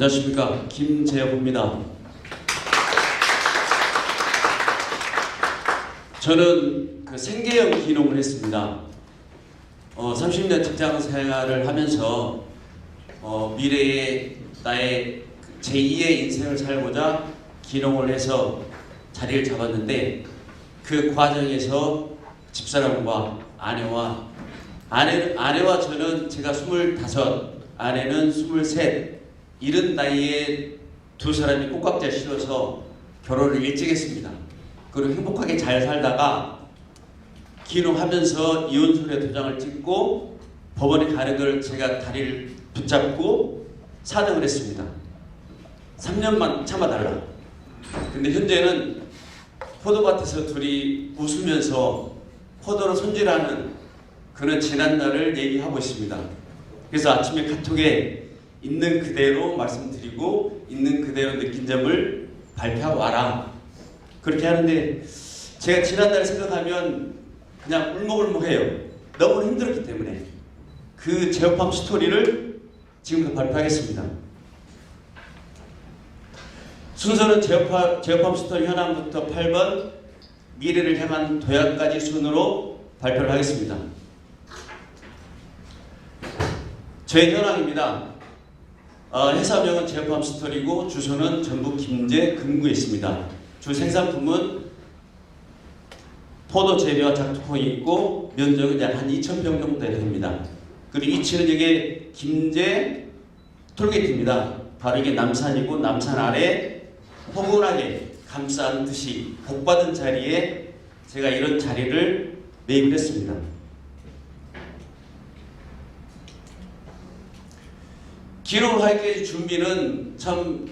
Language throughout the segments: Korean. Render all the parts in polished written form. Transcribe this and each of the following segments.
안녕하십니까, 김재호입니다. 저는 생계형 기농을 했습니다. 30년 직장 생활을 하면서 미래의 나의 제2의 인생을 살고자 기농을 해서 자리를 잡았는데, 그 과정에서 집사람과 아내와 저는, 제가 25, 아내는 23, 이른 나이에 두 사람이 꽃깍지에 실어서 결혼을 일찍 했습니다. 그리고 행복하게 잘 살다가 기농하면서 이혼설에 도장을 찍고 법원에 가는 걸 제가 다리를 붙잡고 사정을 했습니다. 3년만 참아달라. 근데 현재는 포도밭에서 둘이 웃으면서 포도로 손질하는 그런 지난날을 얘기하고 있습니다. 그래서 아침에 카톡에 있는 그대로 말씀드리고 있는 그대로 느낀 점을 발표하고 와라, 그렇게 하는데, 제가 지난달 생각하면 그냥 울먹울먹해요. 너무 힘들었기 때문에. 그 제어팜 스토리를 지금부터 발표하겠습니다. 순서는 제어팜 스토리 현황부터 8번, 미래를 향한 도약까지 순으로 발표를 하겠습니다. 제 현황입니다. 회사명은 제어팜 스토리고 주소는 전북 김제 금구에 있습니다. 주 생산품은 포도 재배와 작두콩이 있고, 면적은 약 한 2,000평 정도 됩니다. 그리고 위치는 이게 김제 톨게이트입니다. 바로 이게 남산이고, 남산 아래 포근하게 감싼 듯이 복받은 자리에 제가 이런 자리를 매입을 했습니다. 기록할 준비는 참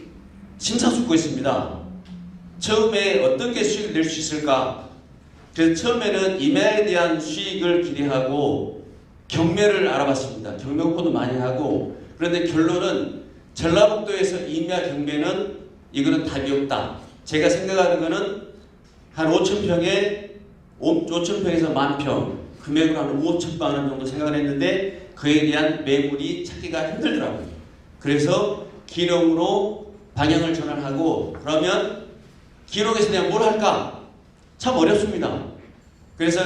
심사숙고했습니다. 처음에 어떤 게 수익을 낼 수 있을까? 그래서 처음에는 임야에 대한 수익을 기대하고 경매를 알아봤습니다. 경매포도 많이 하고. 그런데 결론은 전라북도에서 임야 경매는 이거는 답이 없다. 제가 생각하는 거는 한 5,000평에 5,000평에서 10,000평, 금액으로 한 5천만 원 정도 생각을 했는데, 그에 대한 매물이 찾기가 힘들더라고요. 그래서 기농으로 방향을 전환하고, 그러면 기농에서 내가 뭘 할까? 참 어렵습니다. 그래서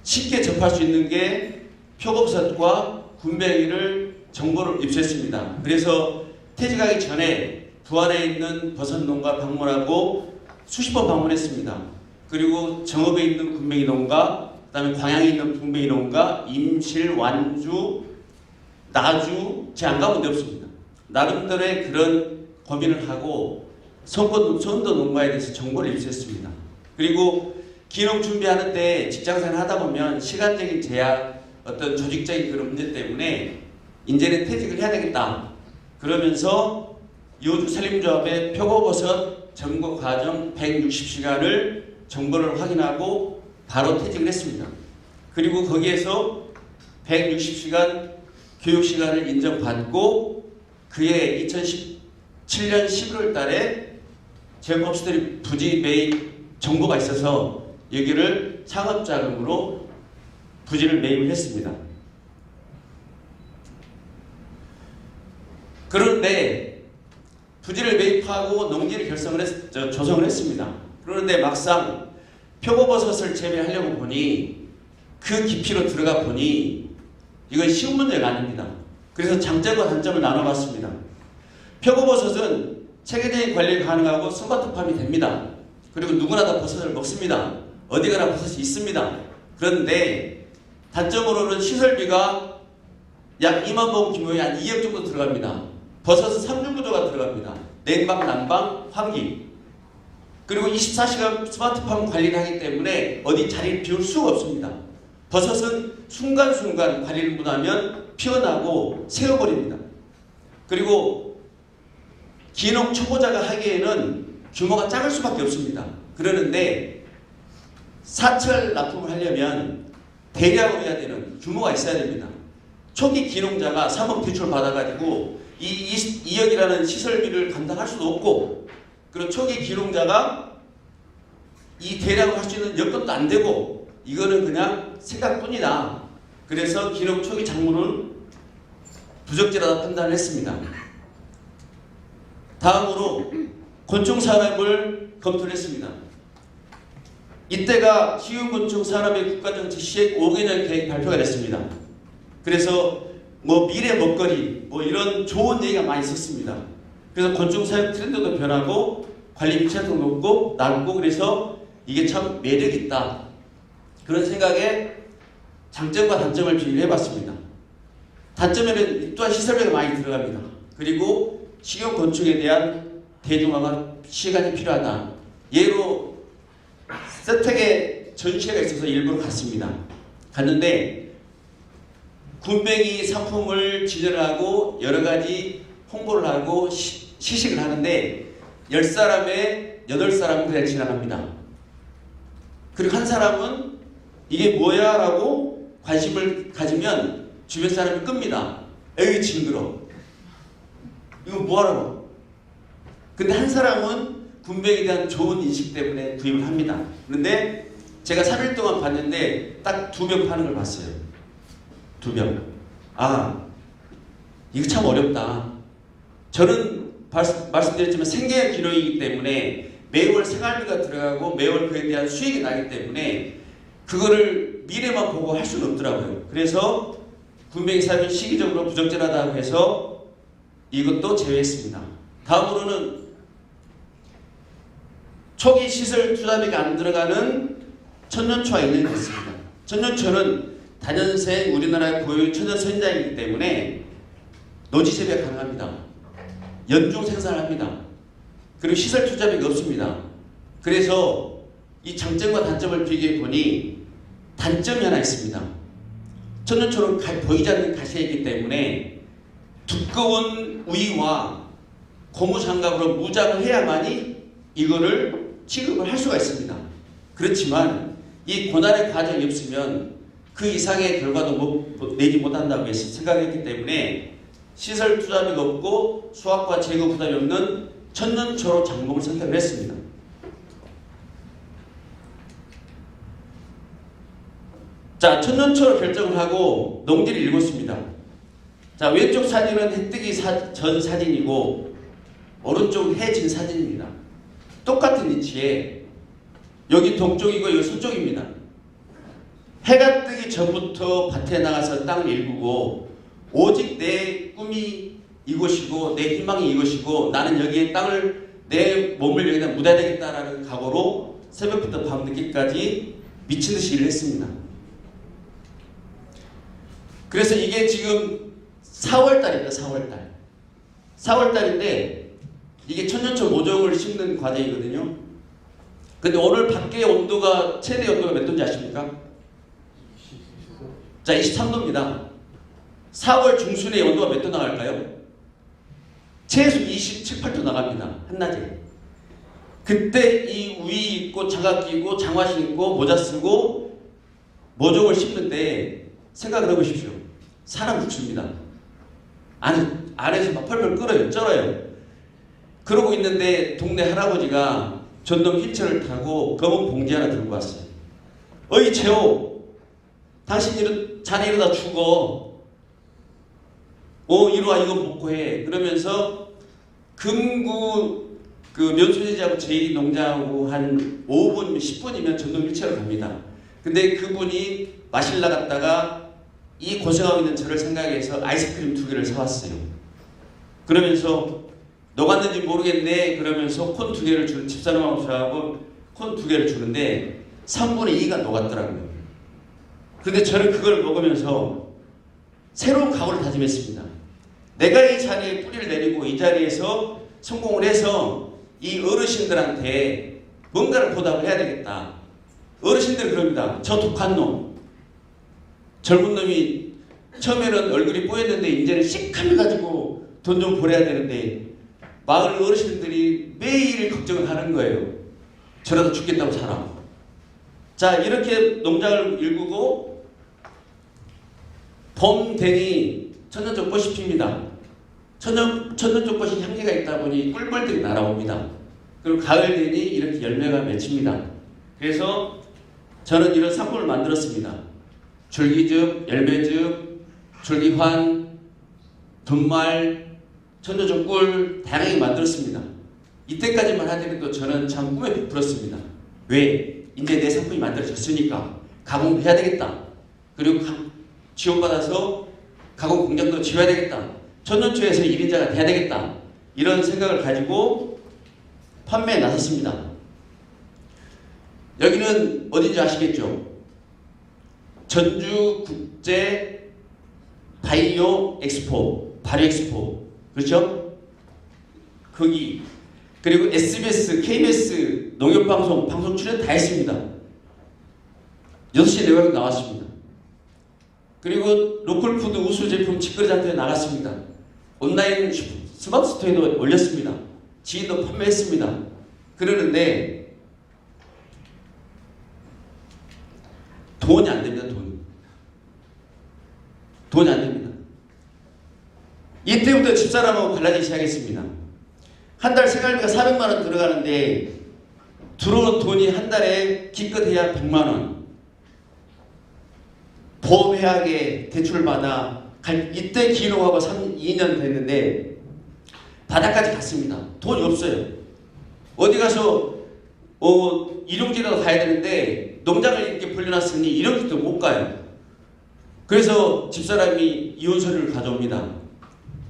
쉽게 접할 수 있는 게 표고버섯과 군뱅이를 정보를 입수했습니다. 그래서 퇴직하기 전에 부안에 있는 버섯 농가 방문하고 수십 번 방문했습니다. 그리고 정읍에 있는 군뱅이 농가, 그 다음에 광양에 있는 군뱅이 농가, 임실, 완주, 나주, 제가 안 가본 데 없습니다. 나름대로의 그런 고민을 하고 선도 농가에 대해서 정보를 입수했습니다. 그리고 기농 준비하는 때 직장생활 하다 보면 시간적인 제약, 어떤 조직적인 그런 문제 때문에 이제는 퇴직을 해야 되겠다. 그러면서 여주 산림조합의 표고버섯 점거 과정 160시간을 정보를 확인하고 바로 퇴직을 했습니다. 그리고 거기에서 160시간 교육시간을 인정받고, 그해 2017년 11월 달에 제어팜 스토리 부지 매입 정보가 있어서 여기를 창업자금으로 부지를 매입을 했습니다. 그런데 부지를 매입하고 농지를 조성을 했습니다. 그런데 막상 표고버섯을 재배하려고 보니, 그 깊이로 들어가 보니 이건 쉬운 문제가 아닙니다. 그래서 장점과 단점을 나눠봤습니다. 표고버섯은 체계적인 관리가 가능하고 스마트팜이 됩니다. 그리고 누구나 다 버섯을 먹습니다. 어디 가나 버섯이 있습니다. 그런데 단점으로는 시설비가 약 2만 번 규모의 한 2억 정도 들어갑니다. 버섯은 3중 구조가 들어갑니다. 냉방, 난방, 환기. 그리고 24시간 스마트팜 관리를 하기 때문에 어디 자리를 비울 수가 없습니다. 버섯은 순간순간 관리를 못하면 피어나고 새어버립니다. 그리고 기농 초보자가 하기에는 규모가 작을 수밖에 없습니다. 그러는데 사철 납품을 하려면 대량으로 해야 되는 규모가 있어야 됩니다. 초기 기농자가 3억 대출 받아가지고 이 2억이라는 시설비를 감당할 수도 없고, 그리고 초기 기농자가 이 대량을 할 수 있는 여건도 안 되고, 이거는 그냥 생각뿐이다. 그래서 기농 초기 작물은 부적절하다 판단을 했습니다. 다음으로 곤충 산업을 검토를 했습니다. 이때가 식용곤충 산업의 국가정책 시행 5개년 계획 발표가 됐습니다. 그래서 미래 먹거리 이런 좋은 얘기가 많이 있었습니다. 그래서 곤충 사육 트렌드도 변하고 관리 밀착도 높고 낮고 그래서 이게 참 매력 있다. 그런 생각에 장점과 단점을 비교해 봤습니다. 단점에는 또한 시설비가 많이 들어갑니다. 그리고 식용곤충에 대한 대중화가 시간이 필요하다. 예로 세택에 전시회가 있어서 일부러 갔습니다. 갔는데 군뱅이 상품을 진열하고 여러 가지 홍보를 하고 시식을 하는데 10사람에 8사람은 그냥 지나갑니다. 그리고 한 사람은 이게 뭐야? 라고 관심을 가지면 주변 사람이 끕니다. 에이 징그러. 이거 뭐하라고? 근데 한 사람은 군뱅이에 대한 좋은 인식 때문에 구입을 합니다. 그런데 제가 3일 동안 봤는데 딱 2병 파는 걸 봤어요. 2병. 아, 이거 참 어렵다. 저는 말씀드렸지만 생계형 기록이기 때문에 매월 생활비가 들어가고 매월 그에 대한 수익이 나기 때문에 그거를 미래만 보고 할 수는 없더라고요. 그래서 군뱅이 사육은 시기적으로 부적절하다고 해서 이것도 제외했습니다. 다음으로는 초기 시설 투자비가 안 들어가는 천년초가 인정이 됐습니다. 천년초는 다년생 우리나라의 고유 천연 선인장이기 때문에 노지 재배가 가능합니다. 연중 생산을 합니다. 그리고 시설 투자비가 없습니다. 그래서 이 장점과 단점을 비교해 보니 단점이 하나 있습니다. 천년초는 보이지 않는 가시이기 때문에 두꺼운 우위와 고무장갑으로 무장을 해야만이 이거를 취급을 할 수가 있습니다. 그렇지만 이 고난의 과정이 없으면 그 이상의 결과도 내지 못한다고 생각했기 때문에 시설 투자비가 없고 수확과 재고 부담이 없는 천년초로 작목을 선택을 했습니다. 자, 천년초로 결정을 하고 농지를 읽었습니다. 자, 왼쪽 사진은 해뜨기 전 사진이고 오른쪽은 해진 사진입니다. 똑같은 위치에 여기 동쪽이고 여기 서쪽입니다. 해가 뜨기 전부터 밭에 나가서 땅을 일구고 오직 내 꿈이 이곳이고 내 희망이 이곳이고 나는 여기에 땅을 내 몸을 여기다 묻어야 되겠다라는 각오로 새벽부터 밤늦게까지 미친듯이 일을 했습니다. 그래서 이게 지금 4월달입니다. 4월달. 4월달인데 이게 천년초 모종을 심는 과정이거든요. 근데 오늘 밖의 온도가 최대 온도가 몇 도인지 아십니까? 자, 23도입니다. 4월 중순에 온도가 몇 도 나갈까요? 최소 27, 8도 나갑니다. 한낮에. 그때 이 우위 입고 장갑 끼고 장화 신고 모자 쓰고 모종을 심는데 생각을 해보십시오. 사람 죽습니다. 안에서 막 펄펄 끓어요. 쩔어요. 그러고 있는데 동네 할아버지가 전동 휠체어를 타고 검은 봉지 하나 들고 왔어요. 어이 채호, 당신 자네 이러다 죽어. 이리와 이거 먹고 해. 그러면서 금구 면소재지하고 저희 농장하고 한 5분, 10분이면 전동 휠체어로 갑니다. 근데 그분이 마실 나갔다가 이 고생하고 있는 저를 생각해서 아이스크림 2개를 사왔어요. 그러면서 녹았는지 모르겠네. 그러면서 콘 2개를 주는 집사람하고 저하고 콘 2개를 주는데 3분의 2가 녹았더라고요. 근데 저는 그걸 먹으면서 새로운 각오를 다짐했습니다. 내가 이 자리에 뿌리를 내리고 이 자리에서 성공을 해서 이 어르신들한테 뭔가를 보답을 해야 되겠다. 어르신들은 그럽니다. 저 독한 놈. 젊은 놈이 처음에는 얼굴이 뽀였는데 이제는 시커매 가지고 돈 좀 벌어야 되는데 마을 어르신들이 매일 걱정을 하는 거예요. 저러다 죽겠다고 살아. 자, 이렇게 농장을 일구고 봄 되니 천년초꽃이 핍니다. 천년초꽃이 향기가 있다 보니 꿀벌들이 날아옵니다. 그리고 가을 되니 이렇게 열매가 맺힙니다. 그래서 저는 이런 상품을 만들었습니다. 줄기즙, 열매즙, 줄기환, 분말, 천조초 꿀 다양하게 만들었습니다. 이때까지만 하더라도 저는 참 꿈에 부풀었습니다. 왜? 이제 내 상품이 만들어졌으니까 가공도 해야 되겠다. 그리고 지원받아서 가공 공장도 지어야 되겠다. 천년초에서 1인자가 돼야 되겠다. 이런 생각을 가지고 판매에 나섰습니다. 여기는 어딘지 아시겠죠? 전주국제 바이오 엑스포, 바이오 엑스포. 그렇죠? 거기. 그리고 SBS, KBS 농협방송, 방송 출연 다 했습니다. 6시 내외로 나왔습니다. 그리고 로컬푸드 우수 제품 직거래장터에 나갔습니다. 온라인 스마트 스토어에도 올렸습니다. 지인도 판매했습니다. 그러는데 돈이 안 됩니다. 돈이 안 됩니다. 이때부터 집사람하고 갈라지기 시작했습니다. 한 달 생활비가 400만 원 들어가는데 들어온 돈이 한 달에 기껏해야 100만 원. 보험회학에 대출을 받아 이때 기농하고 2년 됐는데 바닥까지 갔습니다. 돈이 없어요. 어디 가서 일용기라도 가야 되는데 농장을 이렇게 벌려놨으니 일용기도 못 가요. 그래서 집사람이 이혼 서류를 가져옵니다.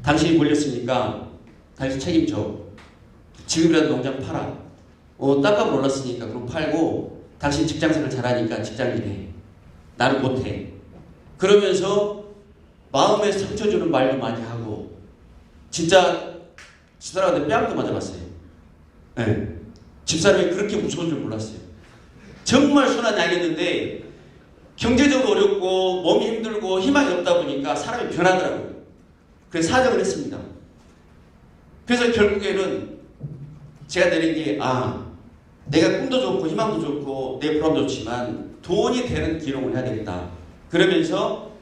당신이 벌렸으니까 당신 책임져. 지금이라도 농장 팔아. 땅값 올랐으니까 그럼 팔고 당신 직장생활 잘하니까 직장인 해. 나는 못해. 그러면서 마음에 상처 주는 말도 많이 하고 진짜 집사람한테 뺨도 맞아봤어요. 네. 집사람이 그렇게 무서운 줄 몰랐어요. 정말 순한 약이었는데 경제적으로 어렵고 몸이 힘들고 희망이 없다 보니까 사람이 변하더라고요. 그래서 사정을 했습니다. 그래서 결국에는 제가 내린 게 내가 꿈도 좋고 희망도 좋고 내 보람도 좋지만 돈이 되는 기록을 해야 되겠다. 그러면서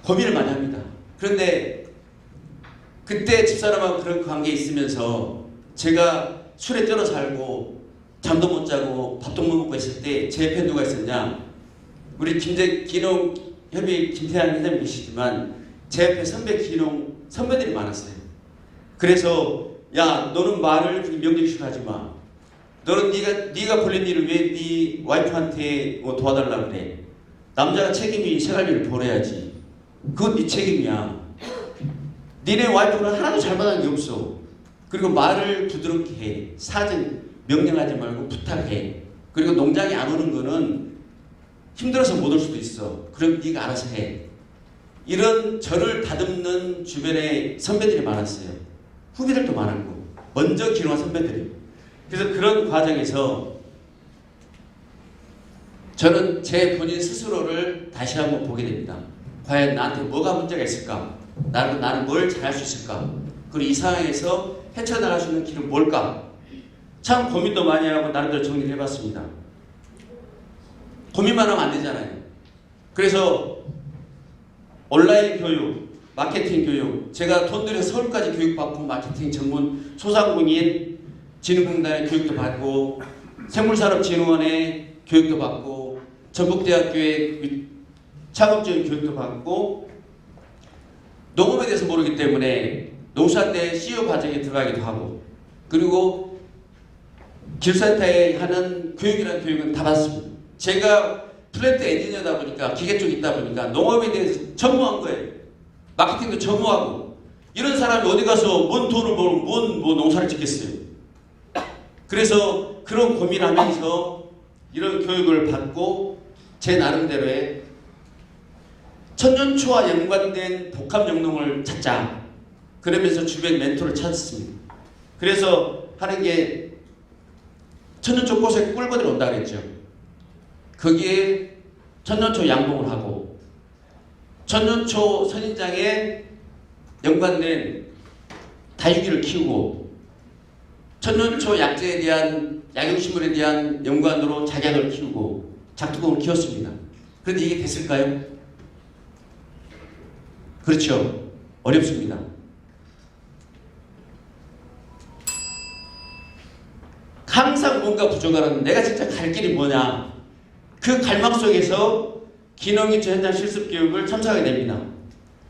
고민을 많이 합니다. 그런데 그때 집사람하고 그런 관계에 있으면서 제가 술에 쩔어 살고 잠도 못 자고 밥도 못 먹고 있을 때 제 옆에 누가 있었냐? 우리 기농 협의 김태환 회장님 계시지만 제 옆에 선배들이 많았어요. 그래서 야 너는 말을 명령식으로 하지 마. 너는 네가 벌린 일을 왜 네 와이프한테 도와달라고 그래? 남자가 책임이 생활비를 벌어야지. 그건 네 책임이야. 니네 와이프는 하나도 잘못한 게 없어. 그리고 말을 부드럽게 해. 사정 명령하지 말고 부탁해. 그리고 농장에 안 오는 거는 힘들어서 못 올 수도 있어. 그럼 네가 알아서 해. 이런 저를 다듬는 주변에 선배들이 많았어요. 후배들도 많았고 먼저 기능한 선배들이. 그래서 그런 과정에서 저는 제 본인 스스로를 다시 한번 보게 됩니다. 과연 나한테 뭐가 문제가 있을까? 나는 뭘 잘할 수 있을까? 그리고 이 상황에서 헤쳐나갈 수 있는 길은 뭘까? 참 고민도 많이 하고 나름대로 정리를 해봤습니다. 고민만 하면 안 되잖아요. 그래서 온라인 교육, 마케팅 교육, 제가 돈 들여서 서울까지 교육받고 마케팅 전문 소상공인 진흥공단의 교육도 받고 생물산업진흥원의 교육도 받고 전북대학교의 창업지원 교육도 받고 농업에 대해서 모르기 때문에 농수산대 CEO 과정에 들어가기도 하고 그리고 기술센터에 하는 교육이라는 교육은 다 받습니다. 제가 플랜트 엔지니어다 보니까 기계 쪽에 있다 보니까 농업에 대해서 전무한 거예요. 마케팅도 전무하고 이런 사람이 어디 가서 뭔 돈을 벌고 뭔 농사를 짓겠어요. 그래서 그런 고민하면서 이런 교육을 받고 제 나름대로의 천년초와 연관된 복합영농을 찾자. 그러면서 주변 멘토를 찾았습니다. 그래서 하는 게 천년초 꽃에 꿀벌이 온다 그랬죠. 거기에 천년초 양봉을 하고 천년초 선인장에 연관된 다육이를 키우고 천년초 약재에 대한 약용식물에 대한 연관으로 작약을 키우고 작두공을 키웠습니다. 그런데 이게 됐을까요? 그렇죠. 어렵습니다. 항상 뭔가 부족하는 내가 진짜 갈 길이 뭐냐. 그 갈망 속에서 기농인초 현장 실습교육을 참석하게 됩니다.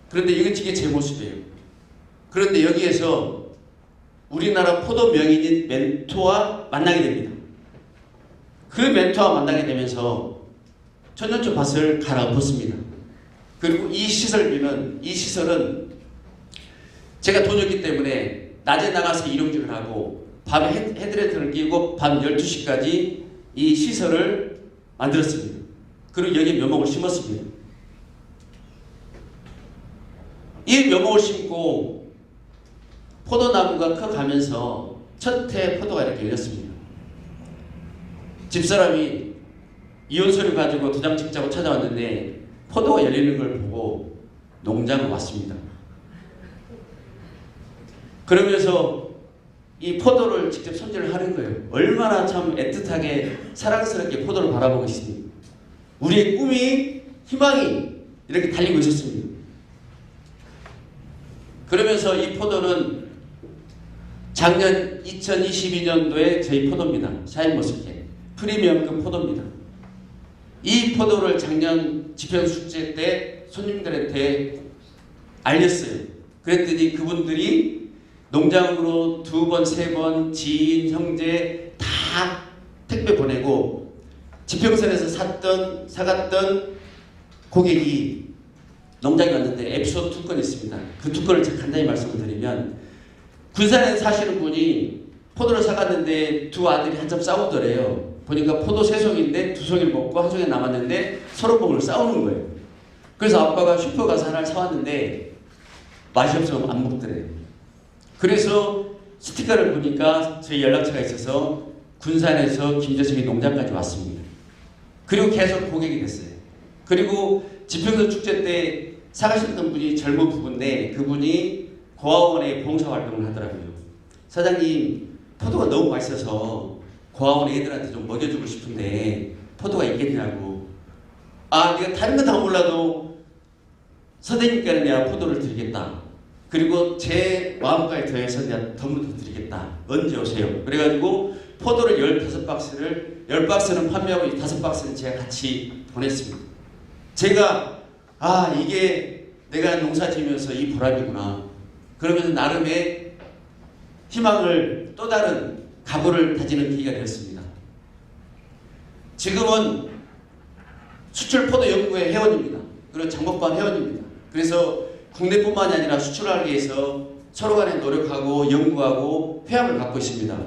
그런데 이게 제 모습이에요. 그런데 여기에서 우리나라 포도 명인인 멘토와 만나게 됩니다. 그 멘토와 만나게 되면서 천년초 밭을 갈아엎었습니다. 그리고 이 시설은 제가 돈이 없기 때문에 낮에 나가서 일용직을 하고 밤에 헤드라이트를 끼고 밤 12시까지 이 시설을 만들었습니다. 그리고 여기에 묘목을 심었습니다. 이 묘목을 심고 포도나무가 커가면서 첫 해 포도가 이렇게 열렸습니다. 집사람이 이혼서류 가지고 도장 찍자고 찾아왔는데 포도가 열리는 걸 보고 농장을 왔습니다. 그러면서 이 포도를 직접 손질을 하는 거예요. 얼마나 참 애틋하게 사랑스럽게 포도를 바라보고 있습니다. 우리의 꿈이, 희망이 이렇게 달리고 있었습니다. 그러면서 이 포도는 작년 2022년도에 저희 포도입니다. 샤인머스켓 프리미엄급 포도입니다. 이 포도를 작년 지평축제 때 손님들한테 알렸어요. 그랬더니 그분들이 농장으로 2번, 3번 지인, 형제 다 택배 보내고 지평선에서 사갔던 고객이 농장에 왔는데 에피소드 2건 있습니다. 그 2건을 제가 간단히 말씀을 드리면, 군산에 사시는 분이 포도를 사갔는데 두 아들이 한참 싸우더래요. 보니까 포도 3송인데 2송이를 먹고 1송이 남았는데 서로 먹으러 싸우는 거예요. 그래서 아빠가 슈퍼 가서 하나를 사왔는데 맛이 없어서 안 먹더래요. 그래서 스티커를 보니까 저희 연락처가 있어서 군산에서 김재석이 농장까지 왔습니다. 그리고 계속 고객이 됐어요. 그리고 지평선 축제 때 사가셨던 분이 젊은 부부인데 그분이 고아원에 봉사활동을 하더라고요. 사장님, 포도가 너무 맛있어서 고아원 애들한테 좀 먹여주고 싶은데 포도가 있겠냐고. 아, 내가 다른 건 다 몰라도 선생님께는 내가 포도를 드리겠다. 그리고 제 마음까지 더해서 내가 덤으로 더 드리겠다. 언제 오세요? 그래가지고 포도를 15박스를 10박스는 판매하고 5박스는 제가 같이 보냈습니다. 제가 이게 내가 농사 지으면서 이 보람이구나. 그러면서 나름의 희망을 또 다른 각오를 다지는 계기가 되었습니다. 지금은 수출 포도 연구회 회원입니다. 그리고 장목반 회원입니다. 그래서 국내뿐만이 아니라 수출하기 위해서 서로 간에 노력하고 연구하고 회합을 갖고 있습니다.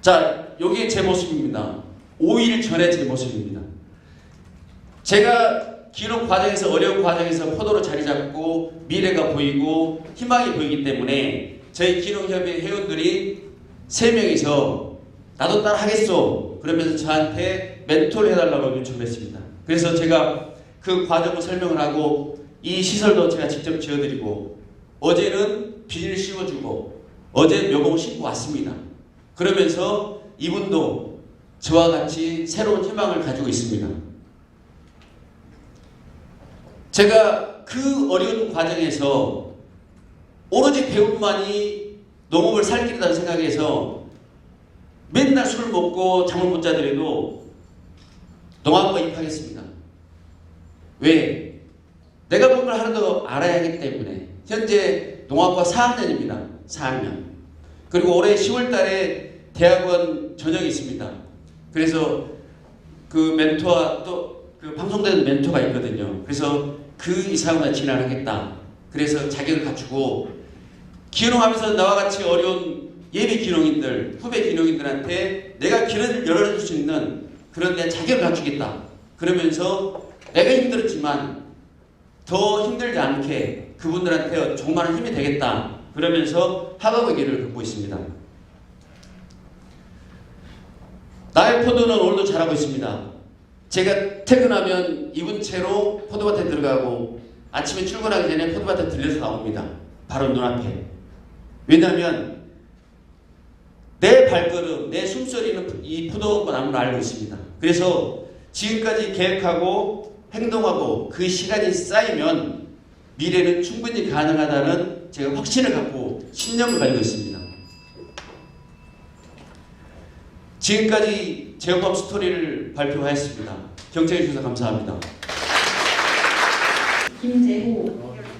자, 여기 제 모습입니다. 5일 전에 제 모습입니다. 제가 기록 과정에서 어려운 과정에서 포도로 자리 잡고 미래가 보이고 희망이 보이기 때문에 저희 기농협의 회원들이 3명이서 나도 따라 하겠소 그러면서 저한테 멘토를 해달라고 요청했습니다. 그래서 제가 그 과정을 설명을 하고 이 시설도 제가 직접 지어드리고 어제는 비닐 씌워주고 어제 묘목을 심고 왔습니다. 그러면서 이분도 저와 같이 새로운 희망을 가지고 있습니다. 제가 그 어려운 과정에서 오로지 배움만이 농업을 살 길이라는 생각에서 맨날 술을 먹고 잠을 못 자더라도 농학과 입학했습니다. 왜? 내가 뭔가를 하나 더 알아야 하기 때문에. 현재 농학과 4학년입니다. 4학년. 그리고 올해 10월 달에 대학원 전형이 있습니다. 그래서 그 멘토와 또 그 방송되는 멘토가 있거든요. 그래서 그 이상으로 진학하겠다. 그래서 자격을 갖추고 기농하면서 나와 같이 어려운 예비 기농인들, 후배 기농인들한테 내가 길을 열어줄 수 있는 그런 내 자격을 갖추겠다. 그러면서 내가 힘들었지만 더 힘들지 않게 그분들한테 정말 힘이 되겠다. 그러면서 학업의 길을 걷고 있습니다. 나의 포도는 오늘도 자라고 있습니다. 제가 퇴근하면 입은 채로 포도밭에 들어가고 아침에 출근하기 전에 포도밭에 들려서 나옵니다. 바로 눈앞에. 왜냐하면 내 발걸음, 내 숨소리는 이 포도나무를 알고 있습니다. 그래서 지금까지 계획하고 행동하고 그 시간이 쌓이면 미래는 충분히 가능하다는 제가 확신을 갖고 신념을 가지고 있습니다. 지금까지 제협업 스토리를 발표하였습니다. 경청해 주셔서 감사합니다. 김재호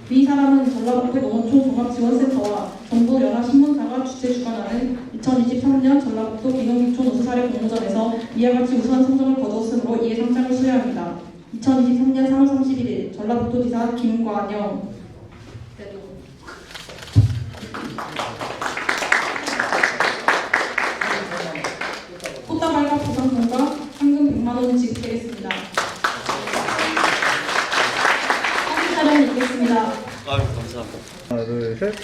위 사람은 전라북도 농어촌 종합지원센터와 정부 연합신문사가 주최 주관하는 2023년 전라북도 기농기촌 우수사례 공모전에서 이와 같이 우수한 성적을 거두었으므로 이에 상장을 수여합니다. 2023년 3월 31일 전라북도지사 김관영. 꽃다발과 보상금과 상금 100만 원을 지급하겠습니다. 사진 촬영 있겠습니다. 감사합니다. 하나, 둘, 셋.